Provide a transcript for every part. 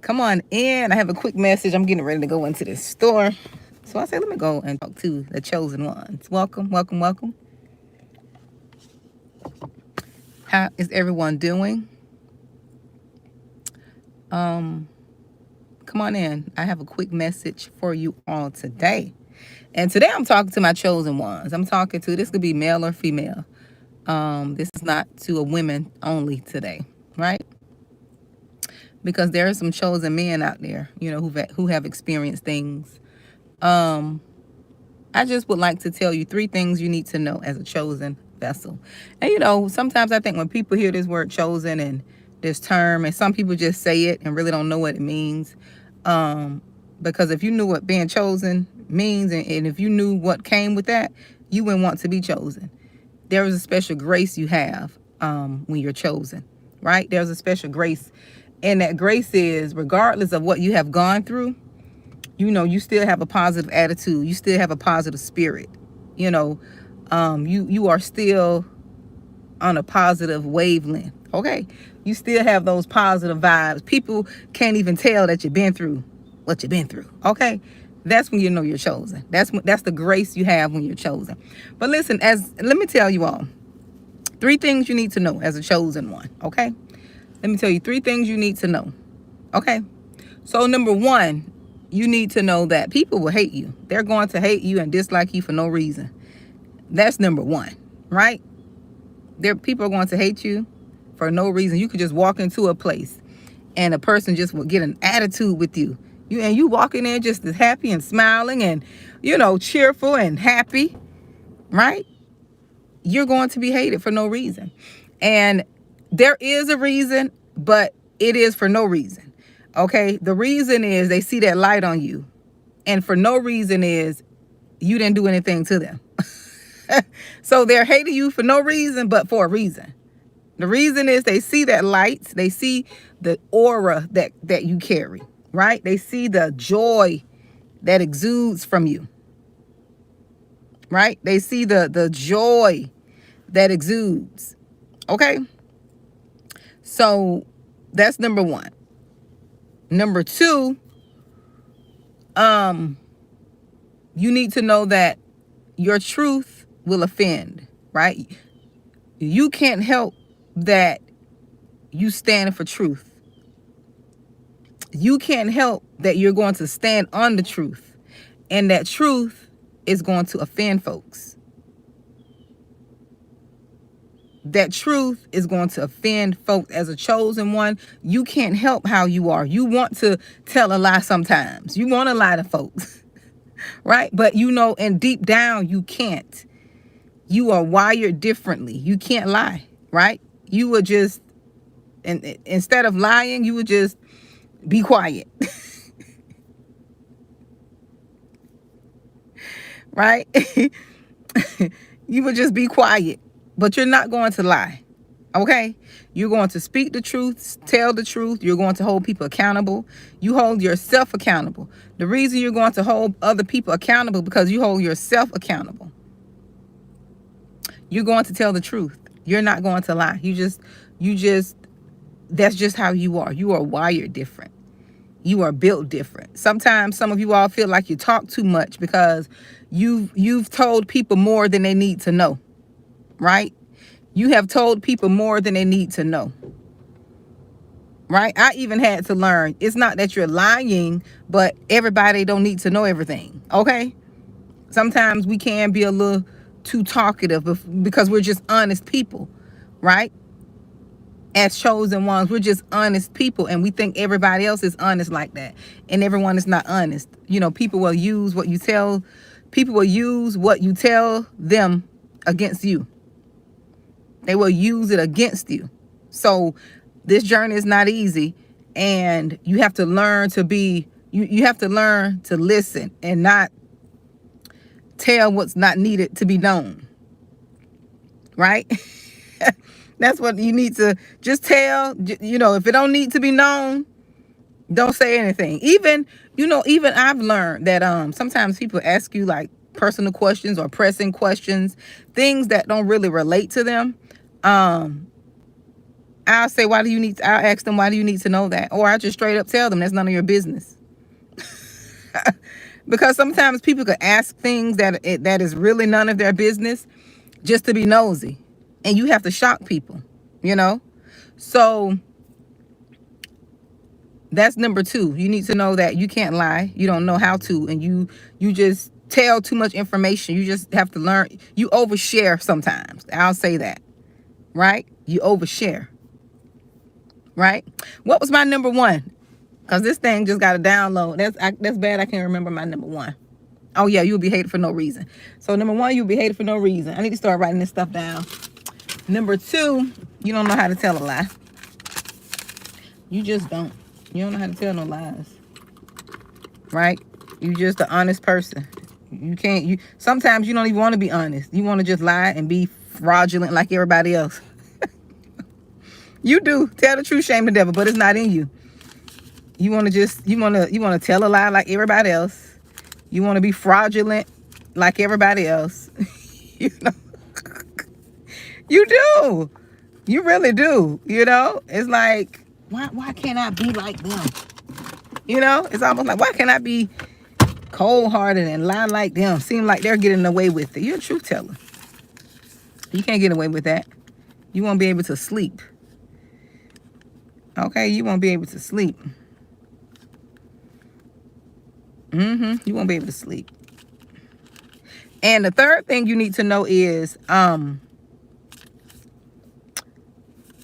Come on in. I have a quick message. I'm getting ready to go into this store. So I say, let me go and talk to the chosen ones. Welcome, welcome, welcome. How is everyone doing? Come on in. I have a quick message for you all today. And today I'm talking to my chosen ones. This could be male or female. This is not to a women only today, right? Because there are some chosen men out there, who have experienced things. I just would like to tell you 3 things you need to know as a chosen vessel. And sometimes I think when people hear this word chosen and this term, and some people just say it and really don't know what it means. Because if you knew what being chosen means, and if you knew what came with that, you wouldn't want to be chosen. There is a special grace you have when you're chosen, right? There's a special grace. And that grace is, regardless of what you have gone through, you still have a positive attitude. You still have a positive spirit. You are still on a positive wavelength. Okay. You still have those positive vibes. People can't even tell that you've been through what you've been through. Okay. That's when you know you're chosen. That's the grace you have when you're chosen. But listen, let me tell you all 3 things you need to know as a chosen one. Okay. Let me tell you 3 things you need to know. Okay. So number 1, you need to know that people will hate you. They're going to hate you and dislike you for no reason. That's number 1, right? People are going to hate you for no reason. You could just walk into a place and a person just will get an attitude with you. You walk in there just as happy and smiling and, cheerful and happy, right? You're going to be hated for no reason. And there is a reason, but it is for no reason. Okay? The reason is they see that light on you. And for no reason is you didn't do anything to them. So they're hating you for no reason, but for a reason. The reason is they see that light. They see the aura that you carry, right? They see the joy that exudes from you, right? They see the joy that exudes. Okay? So that's number 1. Number 2, you need to know that your truth will offend, right? You can't help that you stand for truth. You can't help that you're going to stand on the truth, and that truth is going to offend folks. That truth is going to offend folks. As a chosen one, you can't help how you are. You want to tell a lie sometimes. You want to lie to folks, right? But and deep down, you can't. You are wired differently. You can't lie, right? You would just, and instead of lying, you would just be quiet, right? You would just be quiet, but you're not going to lie. Okay? You're going to speak the truth, tell the truth. You're going to hold people accountable. You hold yourself accountable. The reason you're going to hold other people accountable because you hold yourself accountable. You're going to tell the truth. You're not going to lie. That's just how you are. You are wired different. You are built different. Sometimes some of you all feel like you talk too much because you've told people more than they need to know, right? You have told people more than they need to know, right? I even had to learn. It's not that you're lying, but everybody don't need to know everything, okay? Sometimes we can be a little too talkative because we're just honest people, right? As chosen ones, we're just honest people, and we think everybody else is honest like that, and everyone is not honest. People will use what you tell them against you. They will use it against you. So this journey is not easy, and you have to learn to be you have to learn to listen and not tell what's not needed to be known, right? That's what you need to just tell. If it don't need to be known, don't say anything. Even I've learned that sometimes people ask you like personal questions or pressing questions, things that don't really relate to them. I'll ask them, why do you need to know that? Or I just straight up tell them that's none of your business. Because sometimes people could ask things that is really none of their business just to be nosy. And you have to shock people, you know? So that's number 2. You need to know that you can't lie. You don't know how to, and you just tell too much information. You just have to learn. You overshare sometimes. I'll say that, right? You overshare, right? What was my number 1? Because this thing just got a download. That's bad. I can't remember my number 1. Oh, yeah, you'll be hated for no reason. So number 1, you'll be hated for no reason. I need to start writing this stuff down. Number 2, you don't know how to tell a lie. You just don't. You don't know how to tell no lies. Right? You just an honest person. Sometimes you don't even want to be honest. You want to just lie and be fraudulent like everybody else. You do. Tell the truth, shame the devil, but it's not in you. You want to tell a lie like everybody else. You want to be fraudulent like everybody else. You know? You do. You really do. You know? It's like, why can't I be like them? You know? It's almost like, why can't I be cold-hearted and lie like them? Seem like they're getting away with it. You're a truth teller. You can't get away with that. You won't be able to sleep. Okay? You won't be able to sleep. You won't be able to sleep. And the third thing you need to know is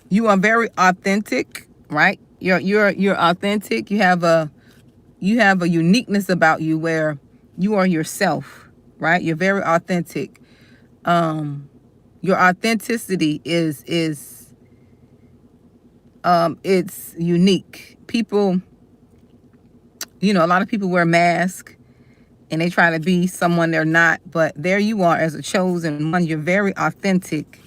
you are very authentic, right? You're authentic. You have a uniqueness about you where you are yourself, right? You're very authentic. Your authenticity is it's unique. People, you know, a lot of people wear masks and they try to be someone they're not, but there you are as a chosen one. You're very authentic,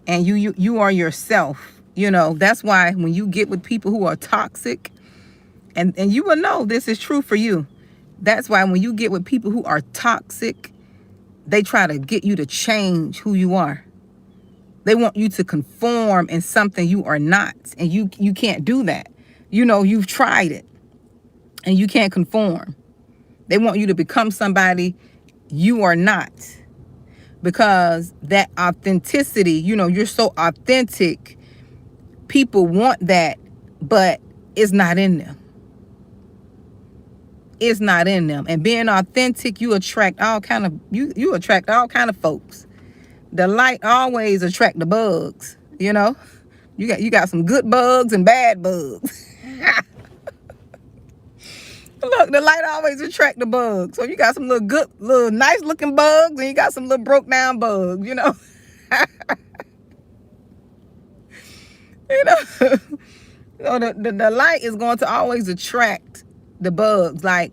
and you are yourself. You know, that's why when you get with people who are toxic, and you will know this is true for you. That's why when you get with people who are toxic, they try to get you to change who you are. They want you to conform in something you are not, and you can't do that. You know, you've tried it, and you can't conform. They want you to become somebody you are not, because that authenticity, you know, you're so authentic. People want that, but it's not in them. It's not in them. And being authentic, you attract all kind of folks. The light always attract the bugs, you know. You got some good bugs and bad bugs. Look, the light always attract the bugs. So you got some little nice looking bugs, and you got some little broke down bugs, you know. You know. So the light is going to always attract the bugs. Like,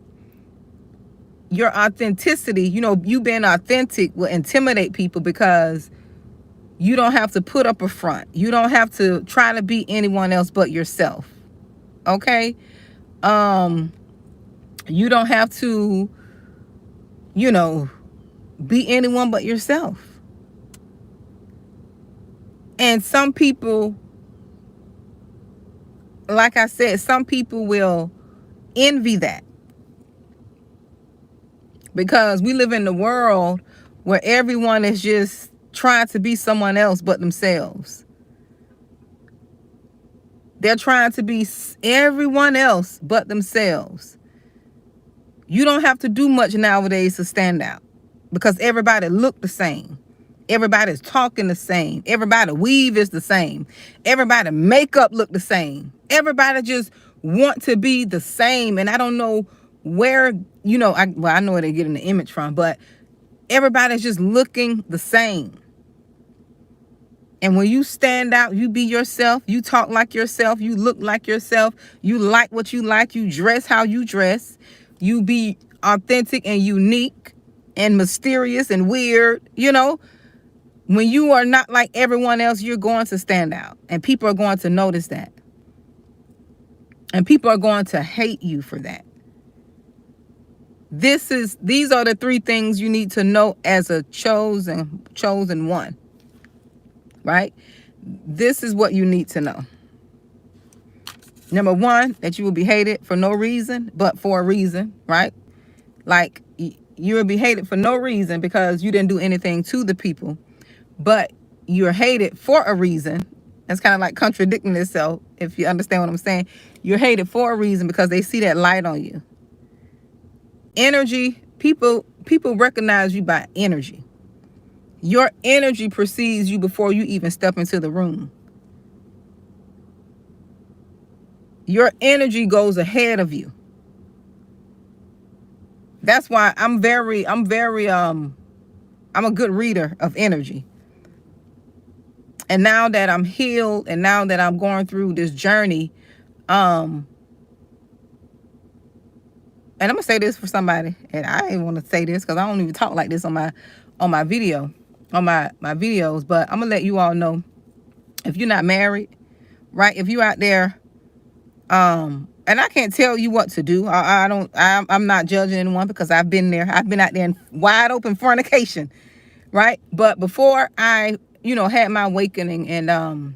your authenticity, you know, you being authentic will intimidate people, because you don't have to put up a front. You don't have to try to be anyone else but yourself. Okay? You don't have to, you know, be anyone but yourself. And some people, like I said, some people will envy that, because we live in the world where everyone is just trying to be someone else but themselves. They're trying to be everyone else but themselves. You don't have to do much nowadays to stand out, because everybody look the same. Everybody's talking the same. Everybody weave is the same. Everybody makeup look the same. Everybody just want to be the same. And I don't know where, you know, I know where they're getting the image from, but everybody's just looking the same. And when you stand out, you be yourself, you talk like yourself, you look like yourself, you like what you like, you dress how you dress, you be authentic and unique and mysterious and weird, you know. When you are not like everyone else, you're going to stand out, and people are going to notice that. And people are going to hate you for that. These are the 3 things you need to know as a chosen one. Right? This is what you need to know. Number one, that you will be hated for no reason, but for a reason, right? Like, you will be hated for no reason because you didn't do anything to the people, but you're hated for a reason. It's kind of like contradicting itself, if you understand what I'm saying. You're hated for a reason because they see that light on you. Energy, people recognize you by energy. Your energy precedes you before you even step into the room. Your energy goes ahead of you. That's why I'm a good reader of energy. And now that I'm healed and now that I'm going through this journey, and I'm gonna say this for somebody, and I ain't want to say this because I don't even talk like this on my video, on my videos, but I'm gonna let you all know, if you're not married, right? If you out there, and I can't tell you what to do. I'm not judging anyone because I've been there. I've been out there in wide open fornication, right? But before I, had my awakening, and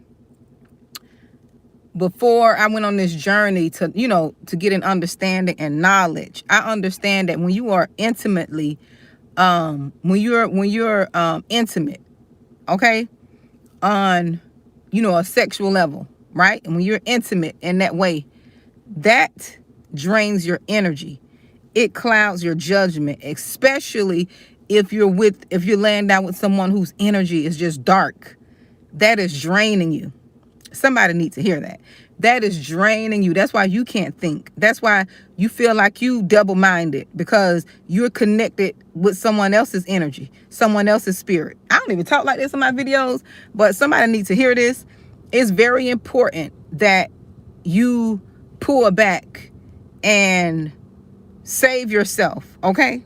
before I went on this journey to get an understanding and knowledge, I understand that when you are intimately, when you're intimate, okay, on, a sexual level, right? And when you're intimate in that way, that drains your energy. It clouds your judgment, especially if you're laying down with someone whose energy is just dark. That is draining you. Somebody needs to hear that. That is draining you. That's why you can't think. That's why you feel like you double-minded, because you're connected with someone else's energy, someone else's spirit. I don't even talk like this in my videos, but somebody needs to hear this. It's very important that you pull back and save yourself, okay?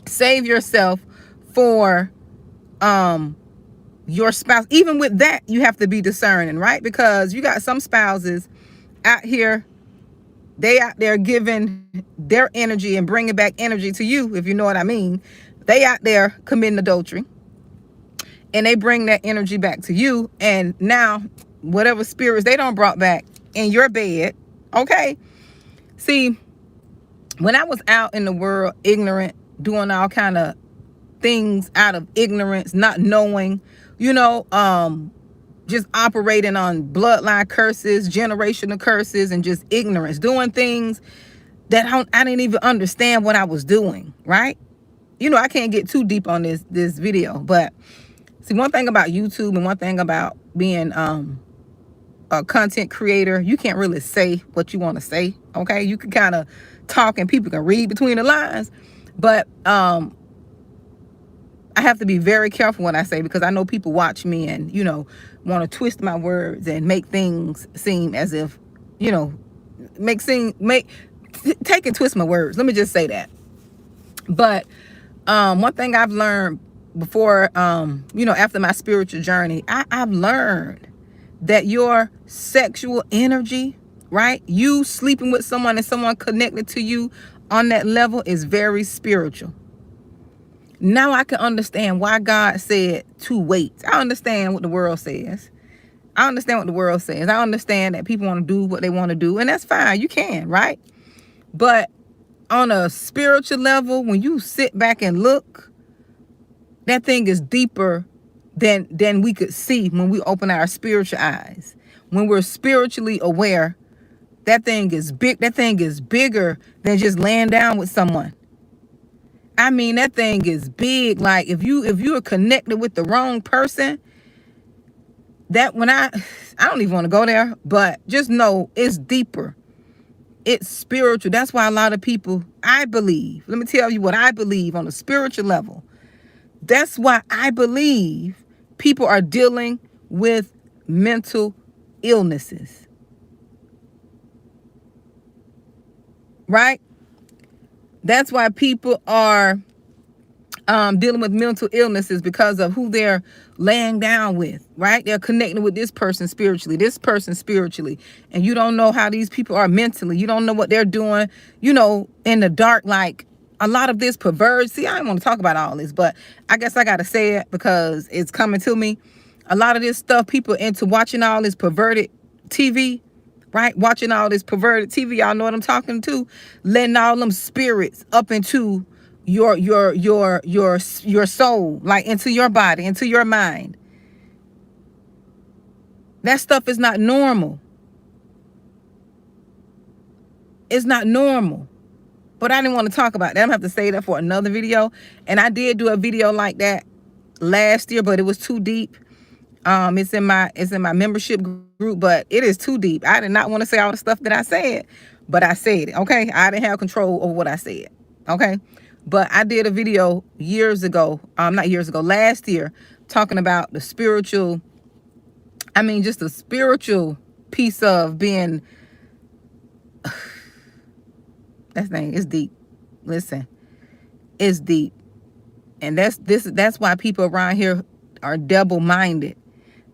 Save yourself for your spouse. Even with that, you have to be discerning, right? Because you got some spouses out here, they out there giving their energy and bringing back energy to you, if you know what I mean. They out there committing adultery, and they bring that energy back to you, and now whatever spirits they don't brought back in your bed, okay? See, when I was out in the world, ignorant, doing all kind of things out of ignorance, not knowing, just operating on bloodline curses, generational curses, and just ignorance, doing things that I didn't even understand what I was doing, right? I can't get too deep on this video, but see, one thing about YouTube and one thing about being a content creator, you can't really say what you want to say, okay? You can kind of talk and people can read between the lines, but I have to be very careful when I say, because I know people watch me and want to twist my words and make things seem as if take and twist my words. Let me just say that. But one thing I've learned before, after my spiritual journey, I've learned that your sexual energy, right? You sleeping with someone and someone connected to you on that level is very spiritual. Now I can understand why God said to wait. I understand what the world says. I understand that people want to do what they want to do, and that's fine. You can, right? But on a spiritual level, when you sit back and look, that thing is deeper than we could see when we open our spiritual eyes. When we're spiritually aware, that thing is big. That thing is bigger than just laying down with someone. I mean, that thing is big. Like if you are connected with the wrong person, that when I don't even want to go there, but just know it's deeper. It's spiritual. That's why a lot of people, I believe, let me tell you what I believe on a spiritual level. That's why I believe people are dealing with mental illnesses. Right? That's why people are dealing with mental illnesses, because of who they're laying down with, right? They're connecting with this person spiritually, and you don't know how these people are mentally. You don't know what they're doing, in the dark. Like a lot of this perverse. See, I don't want to talk about all this, but I guess I got to say it because it's coming to me. A lot of this stuff, people into watching all this perverted TV, right? Watching all this perverted TV, y'all know what I'm talking to. Letting all them spirits up into your soul, like into your body, into your mind. That stuff is not normal. It's not normal. But I didn't want to talk about that. I'm going to have to say that for another video. And I did do a video like that last year, but it was too deep. It's in my membership group, but it is too deep. I did not want to say all the stuff that I said, but I said it, okay? I didn't have control over what I said, okay? But I did a video years ago, not years ago, last year, talking about the spiritual, just the spiritual piece of being, that thing is deep. Listen, it's deep. And that's why people around here are double-minded.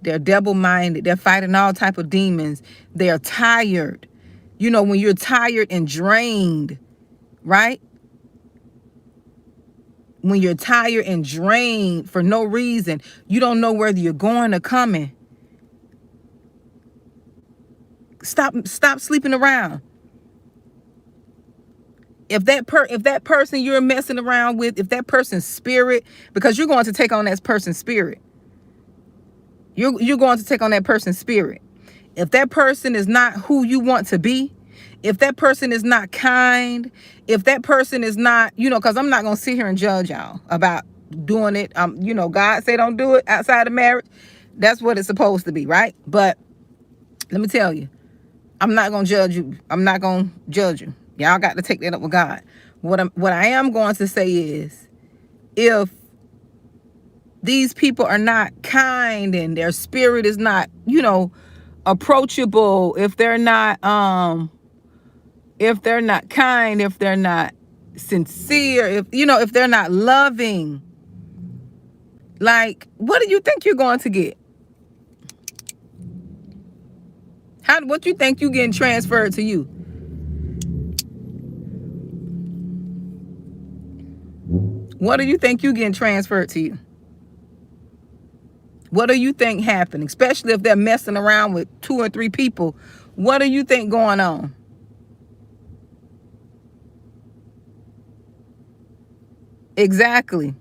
They're double-minded. They're fighting all type of demons. They're tired. You know, when you're tired and drained, right? When you're tired and drained for no reason, you don't know whether you're going or coming. Stop sleeping around. If that person you're messing around with, if that person's spirit, because you're going to take on that person's spirit. You're going to take on that person's spirit. If that person is not who you want to be, if that person is not kind, if that person is not, because I'm not going to sit here and judge y'all about doing it. God say don't do it outside of marriage. That's what it's supposed to be, right? But let me tell you, I'm not going to judge you. I'm not going to judge you. Y'all got to take that up with God. What I am going to say is, if these people are not kind and their spirit is not, approachable, if they're not kind, if they're not sincere, if they're not loving, like, what do you think you're going to get? What you think you getting transferred to you? What do you think you getting transferred to you? What do you think happened? Especially if they're messing around with 2 or 3 people. What do you think going on? Exactly.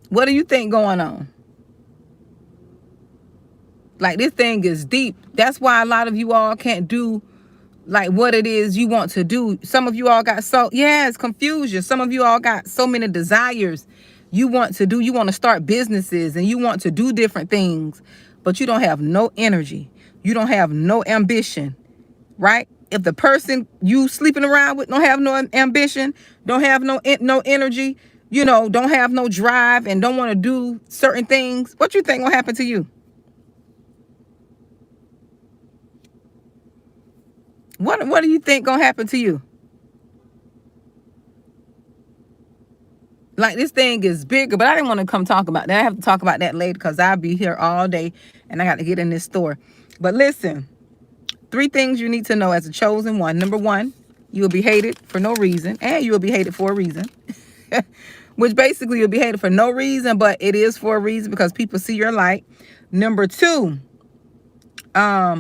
What do you think going on? Like, this thing is deep. That's why a lot of you all can't do like what it is you want to do. Some of you all got it's confusion. Some of you all got so many desires you want to do. You want to start businesses and you want to do different things, but you don't have no energy. You don't have no ambition, right? If the person you sleeping around with don't have no ambition, don't have no energy, don't have no drive and don't want to do certain things, what you think will happen to you? What do you think gonna happen to you? Like, this thing is bigger, but I didn't want to come talk about that. I have to talk about that later because I'll be here all day and I got to get in this store. But listen, 3 things you need to know as a chosen one. Number 1, you will be hated for no reason, and you will be hated for a reason. Which basically you'll be hated for no reason, but it is for a reason because people see your light. Number 2,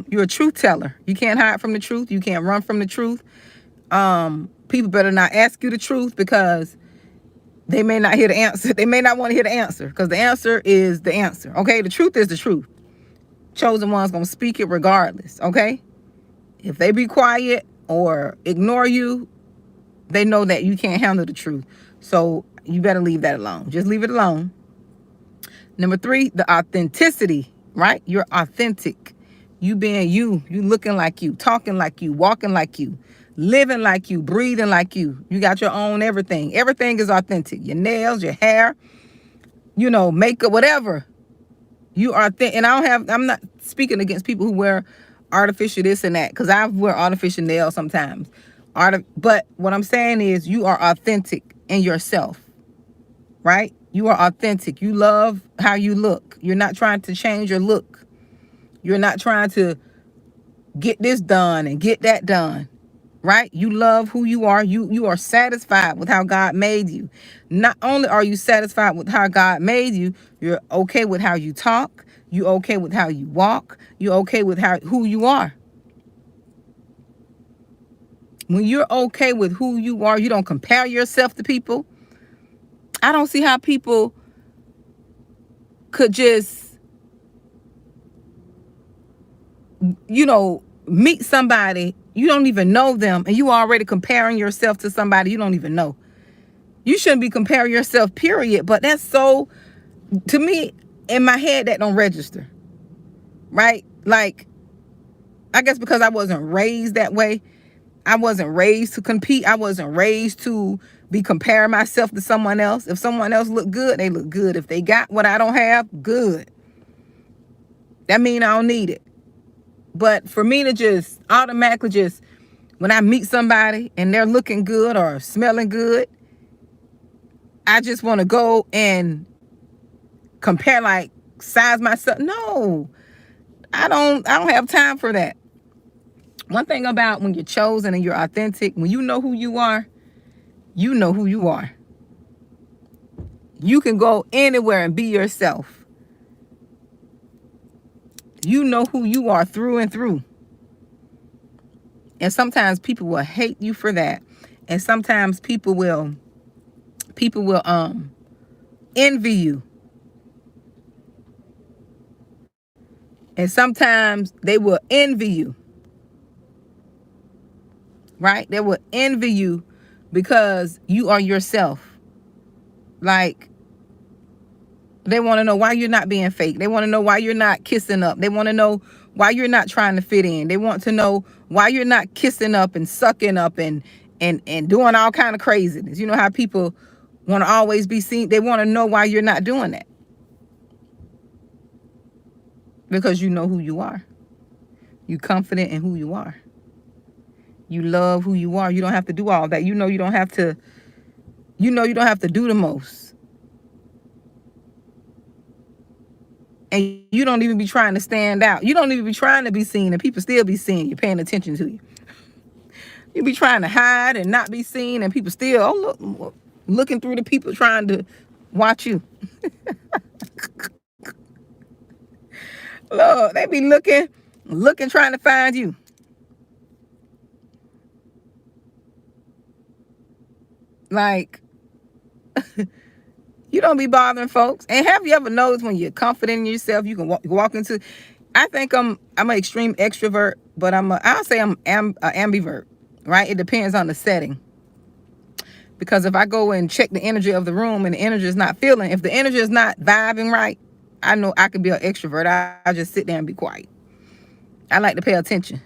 you're a truth teller. You can't hide from the truth. You can't run from the truth. People better not ask you the truth because they may not hear the answer. They may not want to hear the answer because the answer is the answer. Okay, the truth is the truth. Chosen one's gonna speak it regardless. Okay, if they be quiet or ignore you, they know that you can't handle the truth. So you better leave that alone. Just leave it alone. Number 3, the authenticity, right? You're authentic. You being you looking like you, talking like you, walking like you, living like you, breathing like you. You got your own everything. Everything is authentic. Your nails, your hair, makeup, whatever. You are and I'm not speaking against people who wear artificial this and that, because I wear artificial nails sometimes. But what I'm saying is you are authentic in yourself, right? You are authentic. You love how you look. You're not trying to change your look. You're not trying to get this done and get that done, right? You love who you are. You are satisfied with how God made you. Not only are you satisfied with how God made you, you're okay with how you talk. You okay with how you walk. You okay with who you are. When you're okay with who you are, you don't compare yourself to people. I don't see how people could just, meet somebody, you don't even know them, and you already comparing yourself to somebody you don't even know. You shouldn't be comparing yourself, period. But that's so, to me, in my head, that don't register. Right? Like, I guess because I wasn't raised that way. I wasn't raised to compete. I wasn't raised to be comparing myself to someone else. If someone else look good, they look good. If they got what I don't have, good. That mean I don't need it. But for me to just automatically just, when I meet somebody and they're looking good or smelling good, I just want to go and compare, like size myself. No, I don't have time for that. One thing about when you're chosen and you're authentic, when you know who you are, you know who you are. You can go anywhere and be yourself. You know who you are through and through. And sometimes people will hate you for that. And sometimes people will envy you. And sometimes they will envy you. Right? They will envy you because you are yourself. Like, they want to know why you're not being fake. They want to know why you're not kissing up. They want to know why you're not trying to fit in. They want to know why you're not kissing up and sucking up and doing all kind of craziness. You know how people want to always be seen? They want to know why you're not doing that. Because you know who you are. You're confident in who you are. You love who you are. You don't have to do all that. You don't have to do the most. And you don't even be trying to stand out. You don't even be trying to be seen, and people still be seeing you, paying attention to you. You be trying to hide and not be seen, and people still, looking through the people trying to watch you. Lord, they be looking, trying to find you. Like, you don't be bothering folks. And have you ever noticed when you're confident in yourself, you can walk into, I think I'm an extreme extrovert, but I'll say I'm an ambivert, right? It depends on the setting. Because if I go and check the energy of the room and the energy is not feeling, if the energy is not vibing right, I know I could be an extrovert. I just sit there and be quiet. I like to pay attention.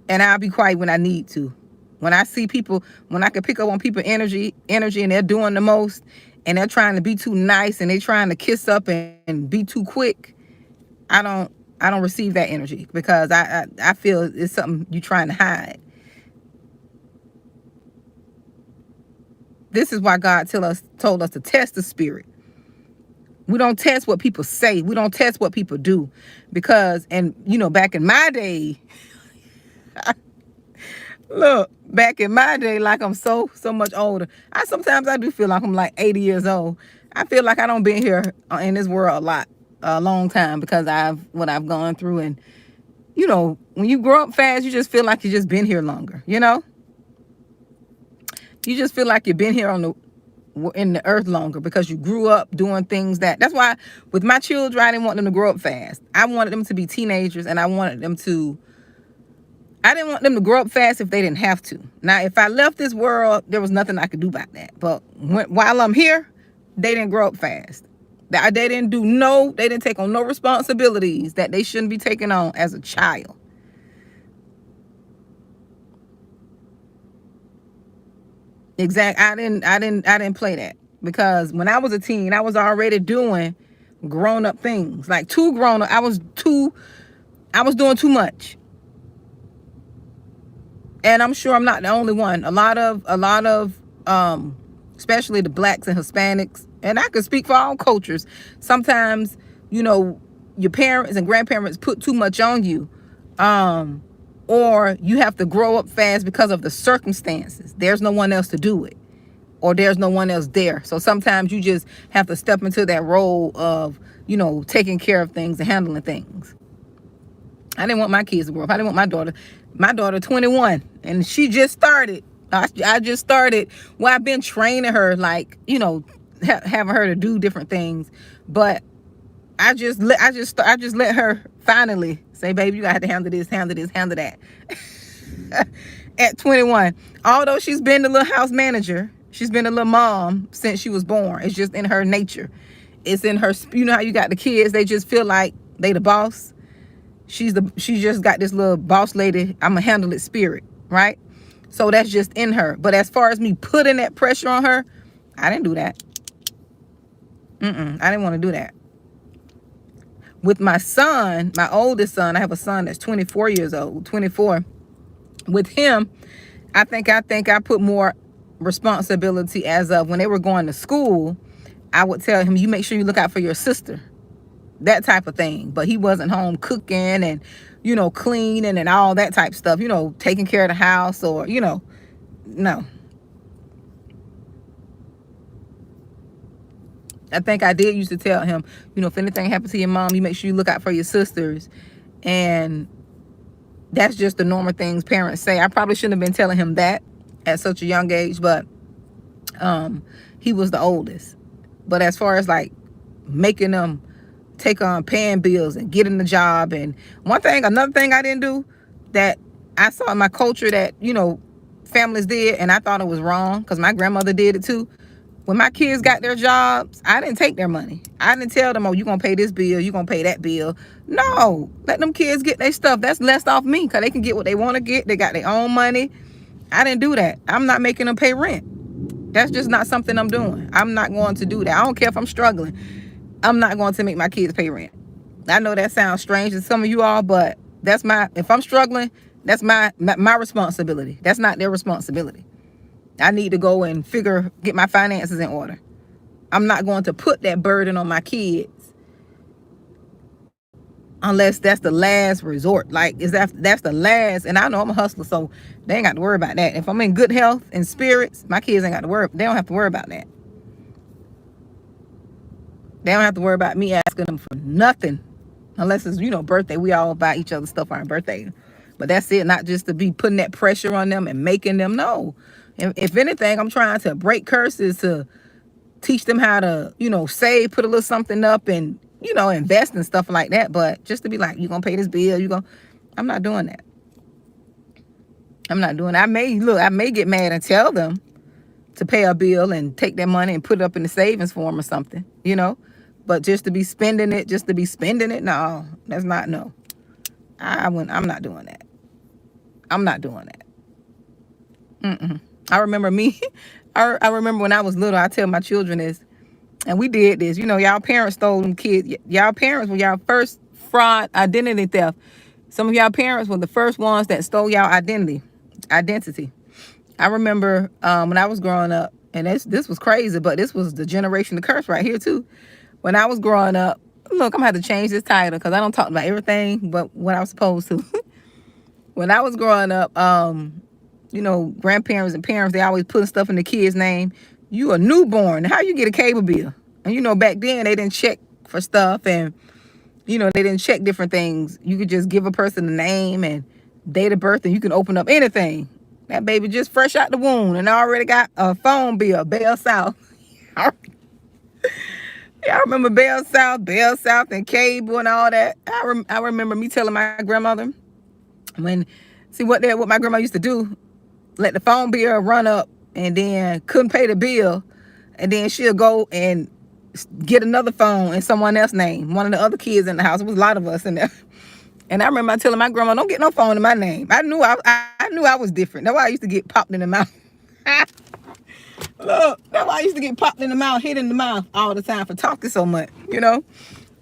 And I'll be quiet when I need to. When I see people, when I can pick up on people's energy and they're doing the most and they're trying to be too nice and they're trying to kiss up and be too quick, I don't receive that energy because I feel it's something you're trying to hide. This is why God told us to test the spirit. We don't test what people say. We don't test what people do. Because, and back in my day, look, back in my day, like I'm so much older. Sometimes I do feel like I'm like 80 years old. I feel like I don't been here in this world a long time because what I've gone through. And, when you grow up fast, you just feel like you just been here longer, You just feel like you've been here in the earth longer because you grew up doing things that's why with my children, I didn't want them to grow up fast. I wanted them to be teenagers and I didn't want them to grow up fast if they didn't have to. Now, if I left this world, there was nothing I could do about that. But while I'm here, they didn't grow up fast. They didn't take on no responsibilities that they shouldn't be taking on as a child. Exactly. I didn't play that because when I was a teen, I was already doing grown up things. Like too grown up. I was doing too much. And I'm sure I'm not the only one. A lot of especially the blacks and Hispanics, and I can speak for all cultures. Sometimes, your parents and grandparents put too much on you. Or you have to grow up fast because of the circumstances. There's no one else to do it. or there's no one else there. So sometimes you just have to step into that role of, taking care of things and handling things. I didn't want my kids to grow up. I didn't want my daughter 21, and she just started. I just started. Well, I've been training her, like, having her to do different things, but I just let her finally say, baby, you got to handle this, handle that. At 21, although she's been the little house manager, she's been a little mom since she was born. It's just in her nature. It's in her. You know how you got the kids, they just feel like they the boss. She just got this little boss lady, I'ma handle it spirit, right? So that's just in her. But as far as me putting that pressure on her, I didn't do that. I didn't want to do that. With my son, my oldest son, I have a son that's 24 years old, 24. With him, I think I put more responsibility as of when they were going to school. I would tell him, you make sure you look out for your sister. That type of thing. But he wasn't home cooking and, cleaning and all that type of stuff, taking care of the house or, no. I think I did used to tell him, if anything happens to your mom, you make sure you look out for your sisters. And that's just the normal things parents say. I probably shouldn't have been telling him that at such a young age, but he was the oldest. But as far as like making them take on paying bills and getting the job, and another thing I didn't do that I saw in my culture that, families did, and I thought it was wrong because my grandmother did it too. When my kids got their jobs, I didn't take their money. I didn't tell them, oh, you're going to pay this bill, you're going to pay that bill. No, let them kids get their stuff. That's less off me because they can get what they want to get. They got their own money. I didn't do that. I'm not making them pay rent. That's just not something I'm doing. I'm not going to do that. I don't care if I'm struggling. I'm not going to make my kids pay rent. I know that sounds strange to some of you all, but if I'm struggling, that's my responsibility. That's not their responsibility. I need to go and get my finances in order. I'm not going to put that burden on my kids unless that's the last resort. Like, that's the last, and I know I'm a hustler, so they ain't got to worry about that. If I'm in good health and spirits, my kids ain't got to worry. They don't have to worry about that. They don't have to worry about me asking them for nothing. Unless it's, birthday. We all buy each other stuff on our birthday. But that's it. Not just to be putting that pressure on them and making them. No. If anything, I'm trying to break curses to teach them how to, save, put a little something up and, invest and stuff like that. But just to be like, you're going to pay this bill. I'm not doing that. I'm not doing that. I may get mad and tell them to pay a bill and take that money and put it up in the savings form or something, But just to be spending it, no, that's not, no. I'm not doing that. I'm not doing that. I remember I remember when I was little, I tell my children this, and we did this. Y'all parents stole them kids. Y'all parents were y'all first fraud identity theft. Some of y'all parents were the first ones that stole y'all identity. I remember when I was growing up, and this was crazy, but this was the generation of curse right here too. When I was growing up, look, I'm gonna have to change this title because I don't talk about everything but what I was supposed to. When I was growing up, grandparents and parents, they always putting stuff in the kid's name. You a newborn. How you get a cable bill? And back then they didn't check for stuff, and they didn't check different things. You could just give a person a name and date of birth, and you can open up anything. That baby just fresh out the womb and already got a phone bill, Bell South. Yeah, I remember Bell South and cable and all that. I remember me telling my grandmother what my grandma used to do, let the phone bill run up and then couldn't pay the bill, and then she'll go and get another phone in someone else's name, one of the other kids in the house. It was a lot of us in there. And I remember telling my grandma, don't get no phone in my name. I knew I was different. That's why I used to get popped in the mouth. Look, that's why I used to get popped in the mouth, hit in the mouth all the time for talking so much,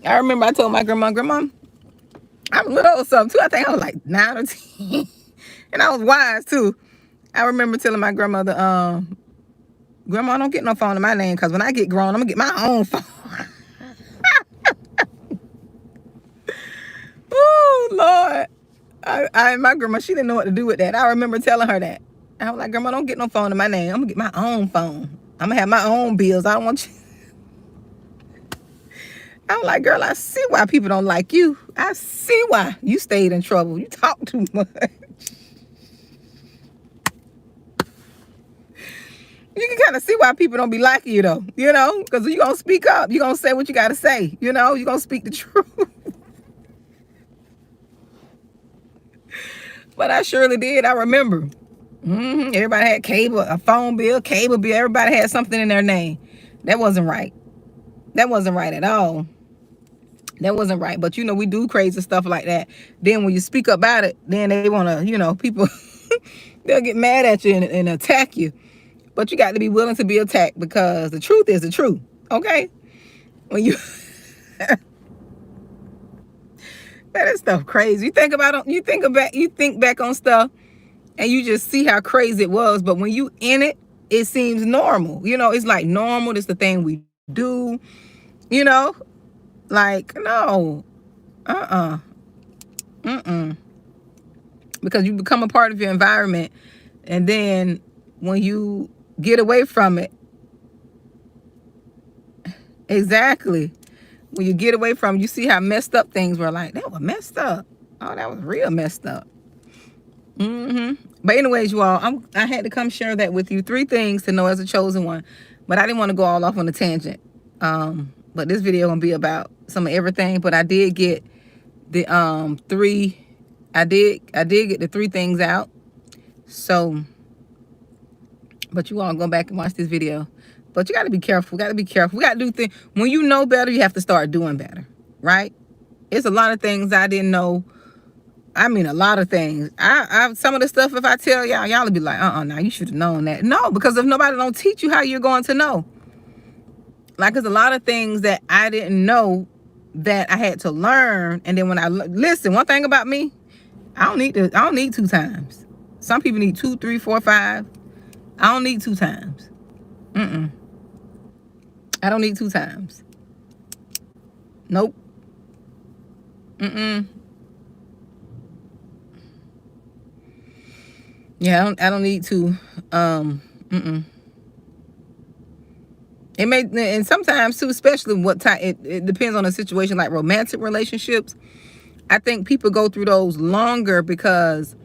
I remember I told my grandma, I'm a little old something too. I think I was like 9 or 10. And I was wise too. I remember telling my grandmother, Grandma, don't get no phone in my name because when I get grown, I'm going to get my own phone. Oh, Lord. My grandma, she didn't know what to do with that. I remember telling her that. I was like, Grandma, don't get no phone in my name. I'm going to get my own phone. I'm gonna have my own bills. I don't want you. I'm like, girl, I see why people don't like you. I see why you stayed in trouble. You talk too much. You can kind of see why people don't be liking you, though, you know, because you're going to speak up. You're going to say what you got to say, you know, you're going to speak the truth. But I surely did. I remember. Everybody had cable, a phone bill, cable bill. Everybody had something in their name. That wasn't right. That wasn't right at all. That wasn't right. But, you know, we do crazy stuff like that. Then when you speak about it, then they want to, you know, people, they'll get mad at you and attack you. But you got to be willing to be attacked because the truth is the truth. Okay? When you... That is stuff crazy. You think about it, you think back on stuff and you just see how crazy it was. But when you in it, it seems normal. You know, it's like normal. It's the thing we do. You know, like, no. Because you become a part of your environment. And then when you get away from it, exactly. When you get away from it, you see how messed up things were. Like, that was messed up. Oh, that was real messed up. But anyways, you all, I had to come share that with you. 3 things to know as a chosen one. But I didn't want to go all off on a tangent. But this video gonna be about some of everything. But I did get the 3. I did get the 3 things out. So, but you all go back and watch this video. But you got to be careful. We got to be careful. We got to do things. When you know better, you have to start doing better, right? It's a lot of things I didn't know. I mean, a lot of things. Some of the stuff, if I tell y'all will be like, now you should have known that. No, because if nobody don't teach you how you're going to know. Like, there's a lot of things that I didn't know that I had to learn. And then when I listen, one thing about me, I don't need 2 times. Some people need 2, 3, 4, 5. I don't need 2 times. I don't need 2 times. Nope. Yeah, I don't need to. It may, and sometimes too, especially what type, it depends on the situation, like romantic relationships. I think people go through those longer because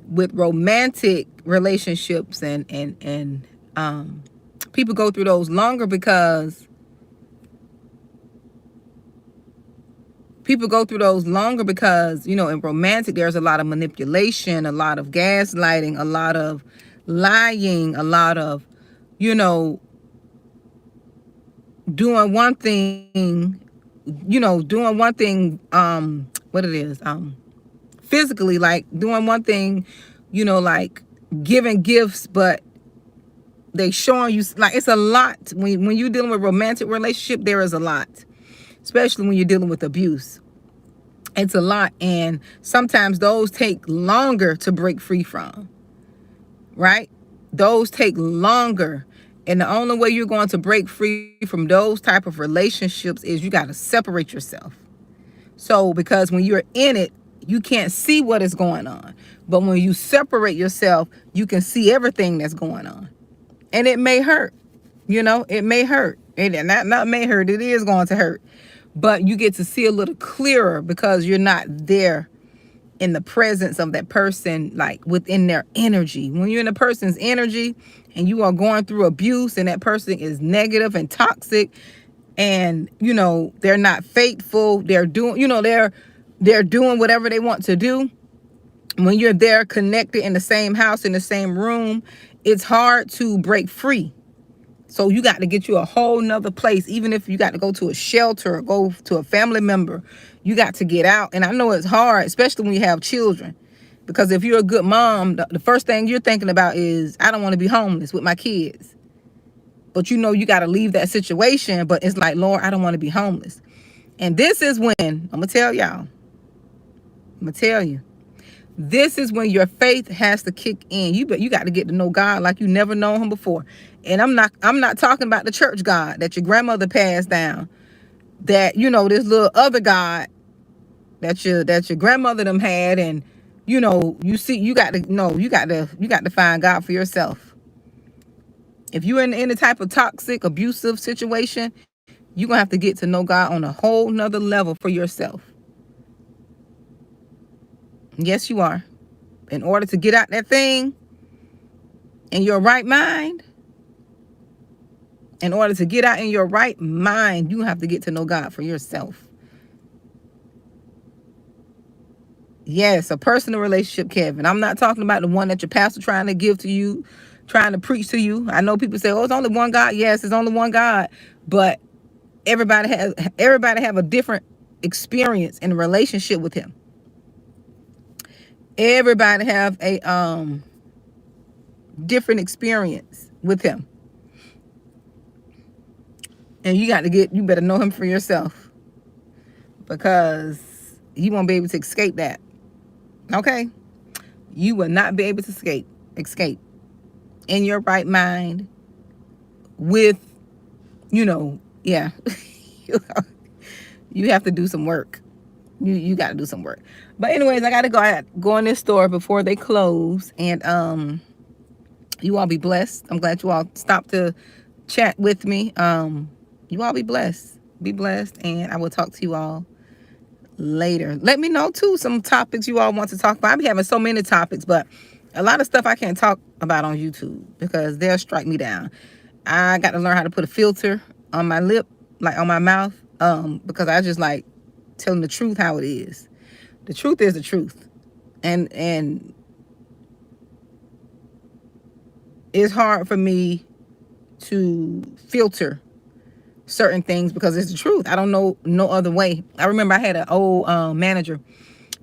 with romantic relationships and people go through those longer because you know, in romantic, there's a lot of manipulation, a lot of gaslighting, a lot of lying, a lot of, you know, doing one thing, physically, like doing one thing, you know, like giving gifts, but they showing you, like, it's a lot. When you're dealing with romantic relationship, there is a lot, especially when you're dealing with abuse. It's a lot, and sometimes those take longer to break free from, right? Those take longer, and the only way you're going to break free from those type of relationships is you got to separate yourself. So, because when you're in it, you can't see what is going on. But when you separate yourself, you can see everything that's going on. And it may hurt, you know, it may hurt. And not may hurt, it is going to hurt. But you get to see a little clearer because you're not there in the presence of that person, like within their energy. When you're in a person's energy and you are going through abuse and that person is negative and toxic and, you know, they're not faithful, they're doing, you know, they're doing whatever they want to do. When you're there connected in the same house, in the same room, it's hard to break free. So you got to get you a whole nother place. Even if you got to go to a shelter or go to a family member, you got to get out. And I know it's hard, especially when you have children. Because if you're a good mom, the first thing you're thinking about is, I don't want to be homeless with my kids. But you know you got to leave that situation. But it's like, Lord, I don't want to be homeless. And this is when, I'm going to tell y'all. I'm going to tell you. This is when your faith has to kick in. You got to get to know God like you never known him before. And I'm not talking about the church God that your grandmother passed down. That, you know, this little other God that your grandmother them had, and you know, you got to find God for yourself. If you're in any type of toxic, abusive situation, you're going to have to get to know God on a whole nother level for yourself. Yes, you are. In order to get out that thing in your right mind, you have to get to know God for yourself. Yes, a personal relationship, Kevin. I'm not talking about the one that your pastor trying to give to you, trying to preach to you. I know people say, "Oh, it's only one God." Yes, it's only one God, but everybody have a different experience in a relationship with Him. Everybody have a different experience with Him, and you better know Him for yourself, because you won't be able to escape that. Okay, you will not be able to escape in your right mind with, yeah. You have to do some work. You got to do some work. But anyways, I got to go in this store before they close, and you all be blessed. I'm glad you all stopped to chat with me. You all be blessed. Be blessed, and I will talk to you all later. Let me know too some topics you all want to talk about. I be having so many topics, but a lot of stuff I can't talk about on YouTube because they'll strike me down. I got to learn how to put a filter on my lip, like on my mouth, because I just like telling the truth how it is. The truth is the truth, and it's hard for me to filter certain things because it's the truth. I don't know no other way. I remember I had an old manager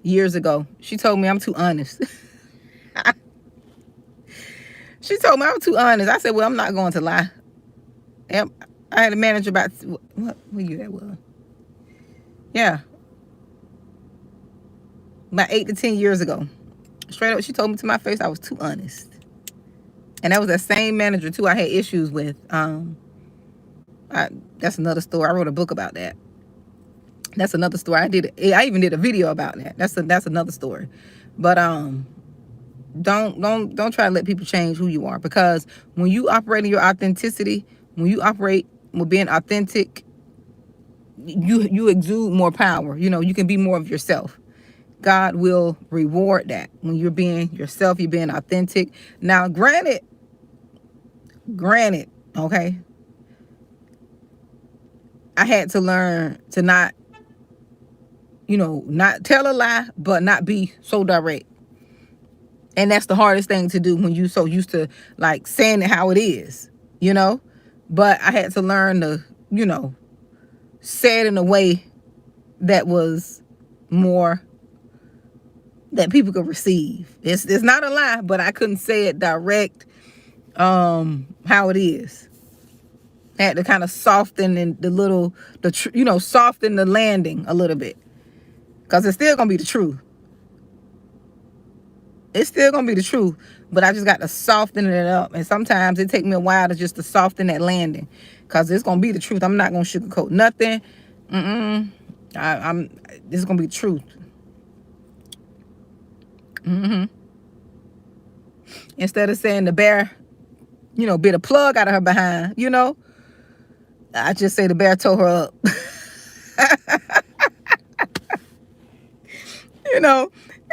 years ago. She told me I'm too honest. She told me I'm too honest. I said, well, I'm not going to lie. Yep. I had a manager about, what year that was? Yeah. About 8 to 10 years ago. Straight up, she told me to my face I was too honest. And that was that same manager, too, I had issues with. That's another story. I wrote a book about that. That's another story. I even did a video about that. That's another story. But don't try to let people change who you are, because when you operate in your authenticity, when you operate with being authentic, you exude more power. You can be more of yourself. God will reward that when you're being yourself, you're being authentic. Now, granted, okay, I had to learn to not tell a lie, but not be so direct. And that's the hardest thing to do when you so used to like saying it how it is, But I had to learn to, say it in a way that was more that people could receive. It's not a lie, but I couldn't say it direct how it is. I had to kind of soften soften the landing a little bit, because it's still gonna be the truth. It's still gonna be the truth, but I just got to soften it up. And sometimes it takes me a while to soften that landing, because it's gonna be the truth. I'm not gonna sugarcoat nothing. This is gonna be the truth. Instead of saying the bear, bit a plug out of her behind, I just say the bear tore her up.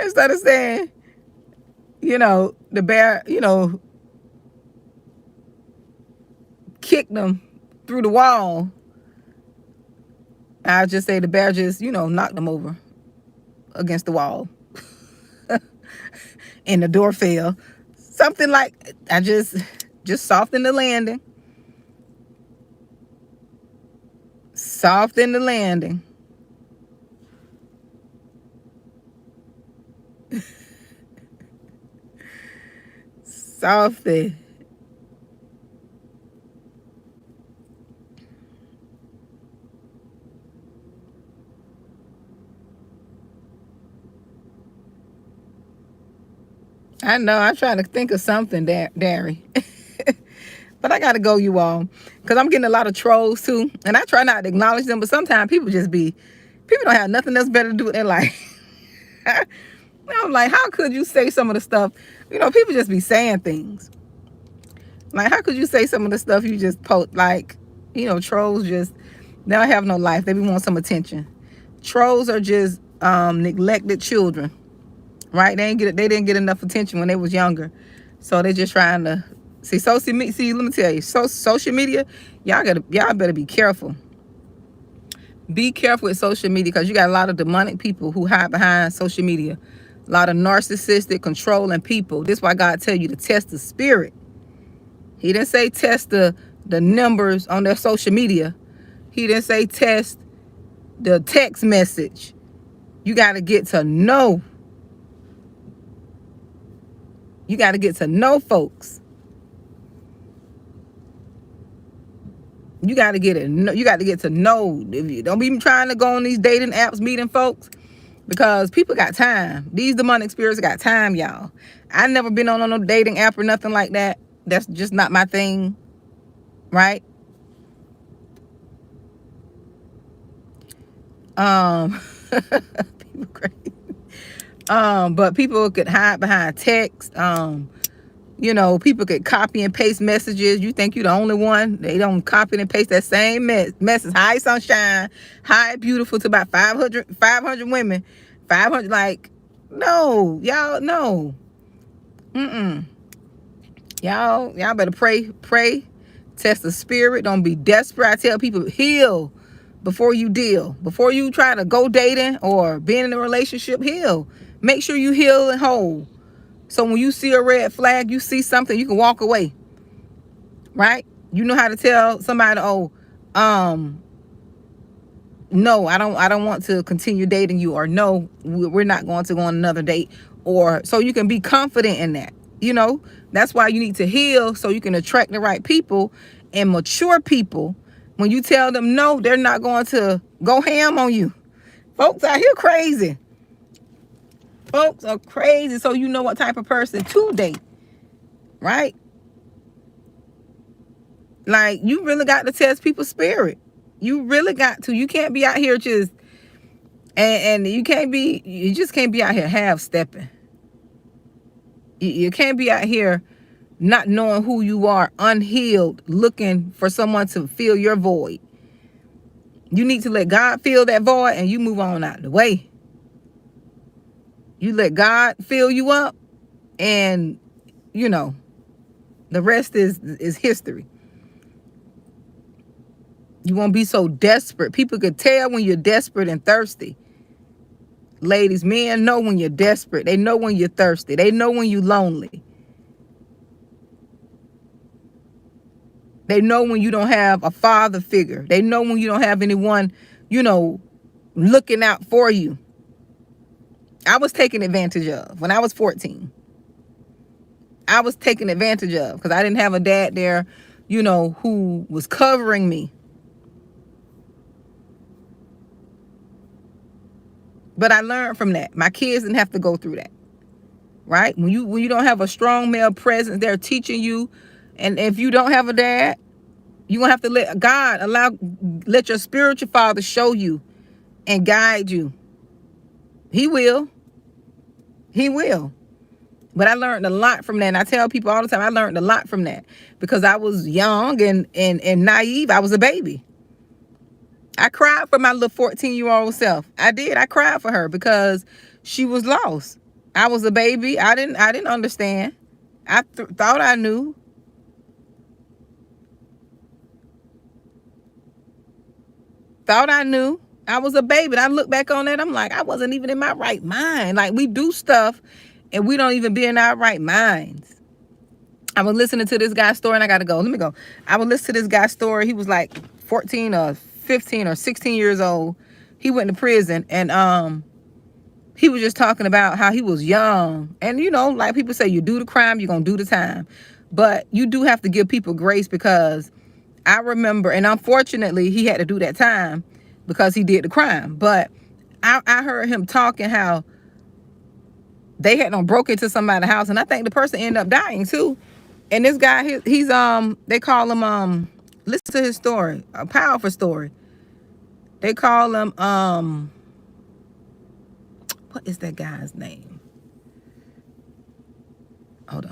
Instead of saying, the bear, kicked them through the wall, I just say the bear just, knocked them over against the wall. And the door fell. Something like, I just soften the landing. Soften the landing. Soften. I know, I'm trying to think of something, Derry. But I gotta go, you all, because I'm getting a lot of trolls too, and I try not to acknowledge them, but sometimes people don't have nothing else better to do with their life. I'm like, how could you say some of the stuff? People just be saying things. Like, how could you say some of the stuff you just post? Like, trolls just, they don't have no life. They be want some attention. Trolls are just neglected children, right? They didn't get enough attention when they was younger, so they just trying to see social media. See, let me tell you, social media, y'all better be careful. Be careful with social media, because you got a lot of demonic people who hide behind social media. A lot of narcissistic, controlling people. This is why God tell you to test the spirit. He didn't say test the numbers on their social media. He didn't say test the text message. You got to get to know. You got to get to know folks. You got to get it. You got to get to know. If you don't be trying to go on these dating apps, meeting folks, because people got time. These demonic spirits got time, y'all. I never been on no dating app or nothing like that. That's just not my thing, right? People crazy. But people could hide behind text. People could copy and paste messages. You think you're the only one. They don't copy and paste that same message. Hi, sunshine. Hi, beautiful, to about 500 women. 500, like, no. Y'all, no. Y'all better pray. Test the spirit. Don't be desperate. I tell people, heal before you deal. Before you try to go dating or being in a relationship, heal. Make sure you heal and whole. So when you see a red flag, you see something, you can walk away. Right? You know how to tell somebody, no, I don't want to continue dating you, or no, we're not going to go on another date. Or so you can be confident in that. That's why you need to heal, so you can attract the right people and mature people. When you tell them no, they're not going to go ham on you. Folks out here crazy. Folks are crazy, so you know what type of person to date, right? Like, you really got to test people's spirit. You really got to. You can't be out here just, and you just can't be out here half-stepping. You can't be out here not knowing who you are, unhealed, looking for someone to fill your void. You need to let God fill that void, and you move on out of the way. You let God fill you up, and the rest is history. You won't be so desperate. People could tell when you're desperate and thirsty. Ladies, men know when you're desperate. They know when you're thirsty. They know when you're lonely. They know when you don't have a father figure. They know when you don't have anyone, looking out for you. I was taken advantage of when I was 14. I was taken advantage of because I didn't have a dad there, who was covering me. But I learned from that. My kids didn't have to go through that. Right? When you don't have a strong male presence, they're teaching you. And if you don't have a dad, you're going to have to let your spiritual father show you and guide you. He will. He will. But I learned a lot from that. And I tell people all the time, I learned a lot from that because I was young and naive. I was a baby. I cried for my little 14-year-old self. I did. I cried for her because she was lost. I was a baby. I didn't understand. I thought I knew. Thought I knew. I was a baby. And I look back on that, I'm like, I wasn't even in my right mind. Like, we do stuff and we don't even be in our right minds. I was listening to this guy's story, and I gotta go. Let me go. I was listening to this guy's story. He was like 14 or 15 or 16 years old. He went to prison, and he was just talking about how he was young. And like people say, you do the crime, you're gonna do the time. But you do have to give people grace, because I remember, and unfortunately he had to do that time because he did the crime. But I heard him talking how they had broke into somebody's house, and I think the person ended up dying too. And this guy, he's they call him listen to his story, a powerful story. They call him what is that guy's name? Hold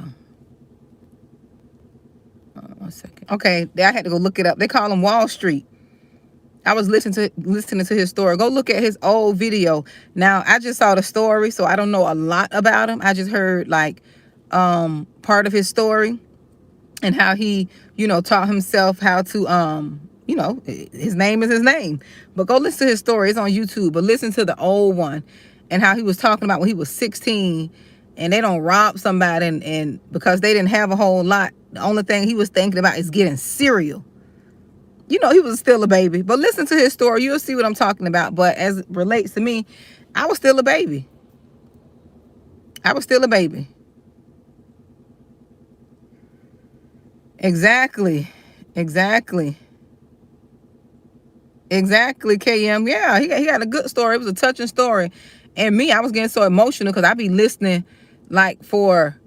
Okay, I had to go look it up. They call him Wall Street. I was listening to his story. Go look at his old video. Now, I just saw the story, so I don't know a lot about him. I just heard like part of his story and how he, taught himself how to his name is his name. But go listen to his story. It's on YouTube. But listen to the old one and how he was talking about when he was 16 and they don't rob somebody and because they didn't have a whole lot, the only thing he was thinking about is getting cereal. He was still a baby. But listen to his story. You'll see what I'm talking about. But as it relates to me, I was still a baby. I was still a baby. Exactly, KM. Yeah, he got a good story. It was a touching story. And me, I was getting so emotional because I be listening like for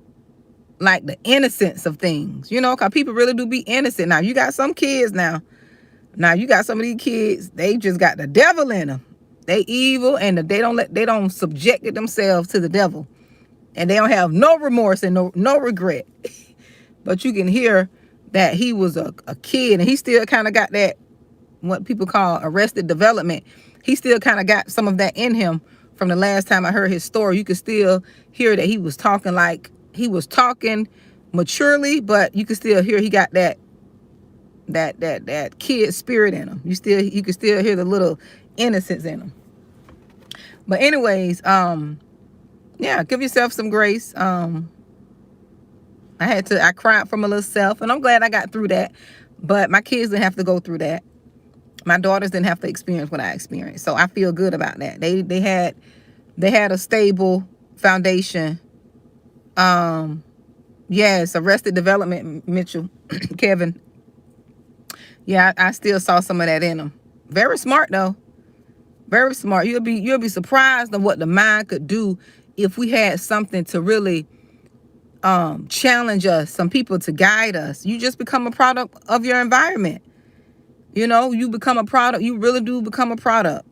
like the innocence of things, because people really do be innocent. Now, you got some kids now. Now, you got some of these kids, they just got the devil in them. They evil and they don't subject themselves to the devil. And they don't have no remorse and no regret. But you can hear that he was a kid and he still kind of got that, what people call arrested development. He still kind of got some of that in him from the last time I heard his story. You could still hear that he was talking maturely, but you could still hear he got that kid spirit in him. You could still hear the little innocence in him. But anyways, give yourself some grace. I cried for my little self, and I'm glad I got through that. But my kids didn't have to go through that. My daughters didn't have to experience what I experienced. So I feel good about that. They had a stable foundation. Yes, Arrested Development, Mitchell, Kevin. Yeah, I still saw some of that in them. Very smart though. Very smart. You'll be surprised on what the mind could do if we had something to really challenge us, some people to guide us. You just become a product of your environment. You become a product. You really do become a product.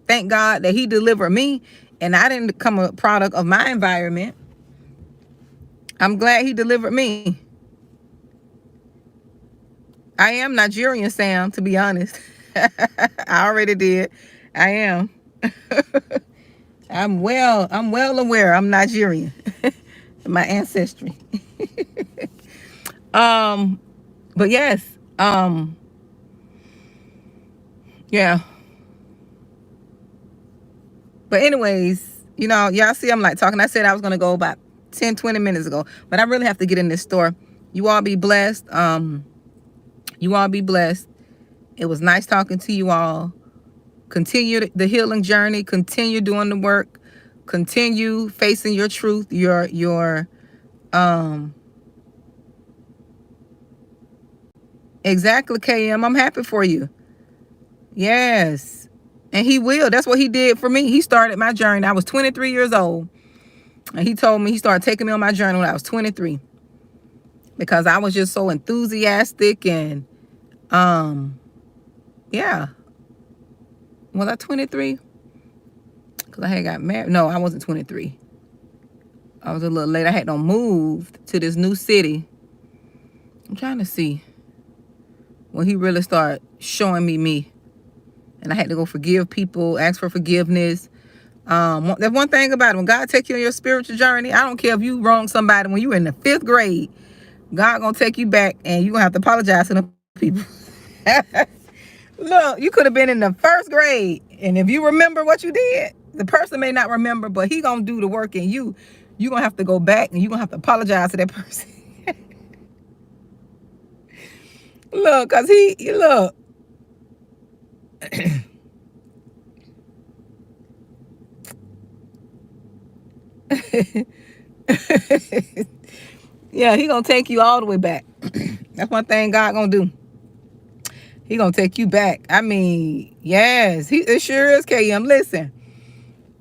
Thank God that he delivered me and I didn't become a product of my environment. I'm glad he delivered me. I am Nigerian, Sam, to be honest. I already did. I am. I'm well aware I'm Nigerian. My ancestry. But yes. Yeah. But anyways, y'all see I'm like talking. I said I was going to go about 10, 20 minutes ago, but I really have to get in this store. You all be blessed. You all be blessed. It was nice talking to you all. Continue the healing journey. Continue doing the work. Continue facing your truth. Exactly, KM. I'm happy for you. Yes. And he will. That's what he did for me. He started my journey. I was 23 years old. And he told me he started taking me on my journey when I was 23. Because I was just so enthusiastic and yeah. Was I 23? Because I had got married. No, I wasn't 23. I was a little late. I had to move to this new city. I'm trying to see when he really started showing me. And I had to go forgive people, ask for forgiveness. There's one thing about it. When God take you on your spiritual journey, I don't care if you wronged somebody when you were in the 5th grade. God gonna take you back and you gonna have to apologize to the people. Look, you could have been in the 1st grade. And if you remember what you did, the person may not remember, but he gonna do the work in you. You gonna have to go back and you gonna have to apologize to that person. Look, cause look. Yeah, he gonna take you all the way back. That's one thing God gonna do. He gonna take you back. I mean, yes, it sure is, KM. Listen,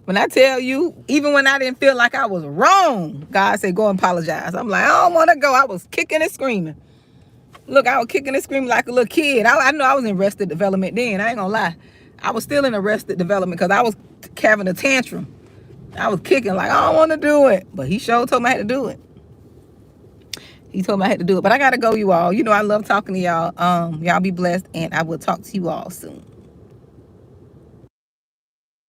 when I tell you, even when I didn't feel like I was wrong, God said, go and apologize. I'm like, I don't want to go. I was kicking and screaming. Look, I was kicking and screaming like a little kid. I know I was in arrested development then. I ain't gonna lie. I was still in arrested development because I was having a tantrum. I was kicking like, I don't want to do it. But he sure told me I had to do it. He told me I had to do it. But I got to go, you all. You know I love talking to y'all. Y'all be blessed, and I will talk to you all soon.